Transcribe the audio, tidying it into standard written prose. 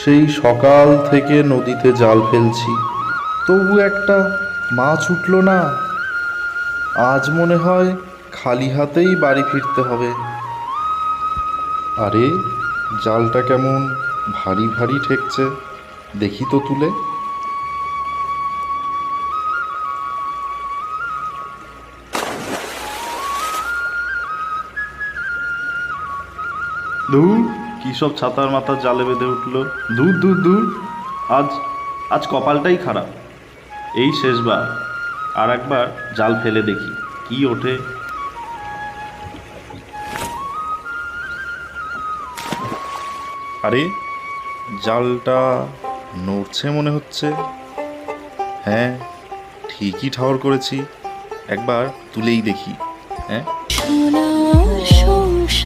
সেই সকাল থেকে নদীতে জাল ফেলছি, তবু একটা মাছ উঠল না। আজ মনে হয় খালি হাতেই বাড়ি ফিরতে হবে। আরে, জালটা কেমন ভারী ভারী ঠেকছে, দেখি তো তুলে। ধুর, কী সব ছাতার মাথার জালে বেঁধে উঠলো। দূর দূর দূর, আজ আজ কপালটাই খারাপ। এই শেষবার, আর একবার জাল ফেলে দেখি কি ওঠে। আরে, জালটা নড়ছে মনে হচ্ছে। হ্যাঁ, ঠিকই ঠাউর করেছি, একবার তুলেই দেখি। হ্যাঁ,